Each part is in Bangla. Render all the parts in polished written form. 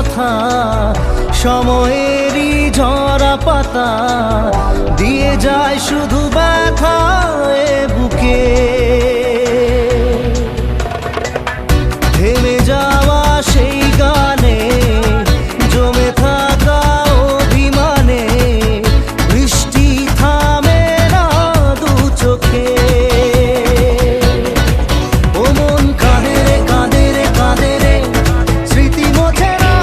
কথা, সময়েরই ঝরা পাতা দিয়ে যায় শুধু ব্যথা এ বুকে। থেমে যাওয়া সেই গানে জমে থাকা অভিমানে বৃষ্টি থামে না দু চোখে। ও মন কাঁদে রে কাঁদে রে কাঁদে রে, স্মৃতি মোছে না।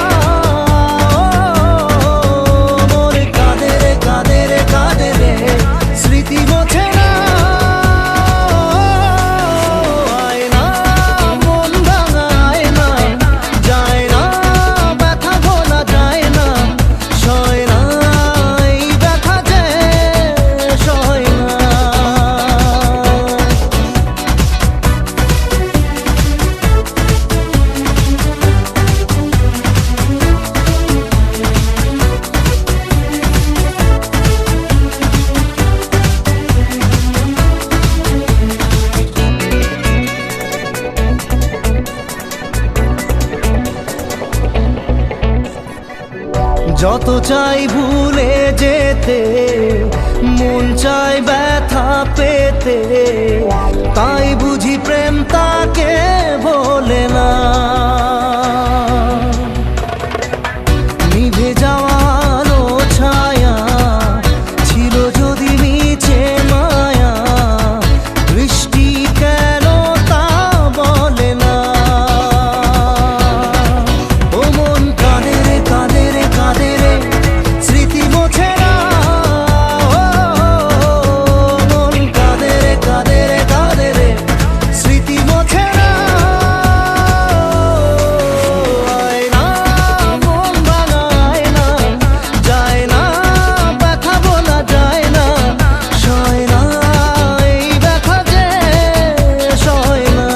মন কাঁদে রে কাঁদে রে কাঁদে রে, স্মৃতি মোছে না। যত চাই ভুলে যেতে, মন চায় ব্যথা পেতে, তাই বুঝি প্রেম তাকে বলে না। নিভে যাওয়া আলো ছায়া ছিল যদি মিছে মায়া, বৃষ্টি কেন তা বলে না। ও মন কাঁদে রে কাঁদে রে কাঁদে রে, স্মৃতি মোছে না। মন কাঁদে রে কাঁদে রে কাঁদে রে, স্মৃতি মোছে না। আয়না মন ভাঙায় না, যায় না ব্যথা বলা যায় না, সয় না এই ব্যথা যে সয় না।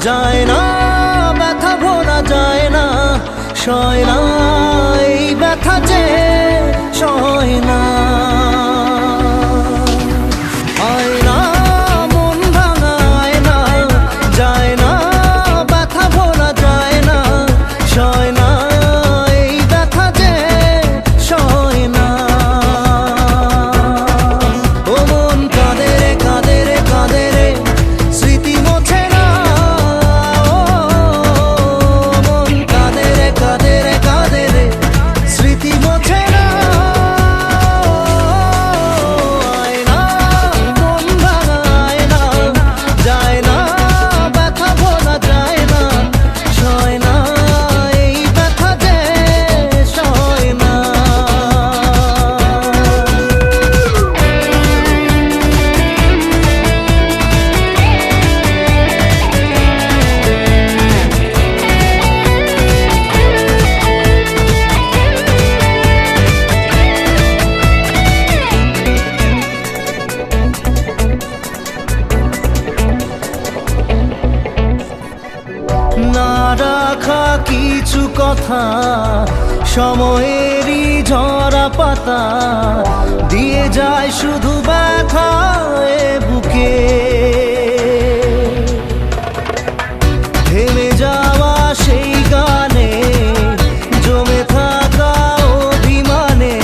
যায় না ব্যথা ভোলা যায় না, সয় না এই ব্যথা যে সয় না। আয়না মন ভাঙায় না, যায় না ব্যথা ভোলা যায় না, সয় না এই ব্যথা যে সয় না। ও মন কাঁদে রে কাঁদে রে কাঁদে রে, স্মৃতি মোছে না। না রাখা কিছু কথা, সময়েরই ঝরা পাতা দিয়ে যায় শুধু ব্যথা এ বুকে। থেমে যাওয়া সেই গানে জমে থাকা অভিমানে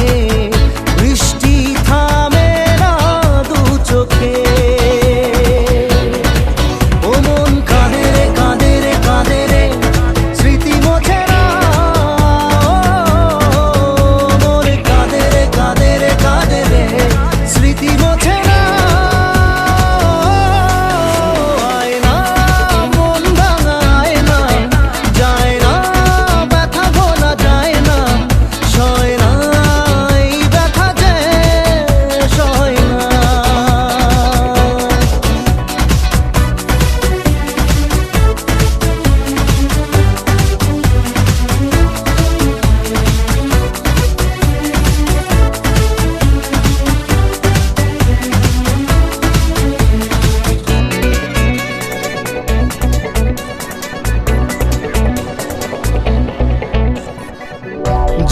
বৃষ্টি থামে না দু চোখে। ও মন কাঁদে রে কাঁদে রে কাঁদে রে, স্মৃতি মোছে না। মন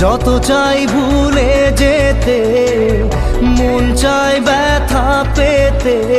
যত চাই ভুলে যেতে, মন চায় ব্যথা পেতে।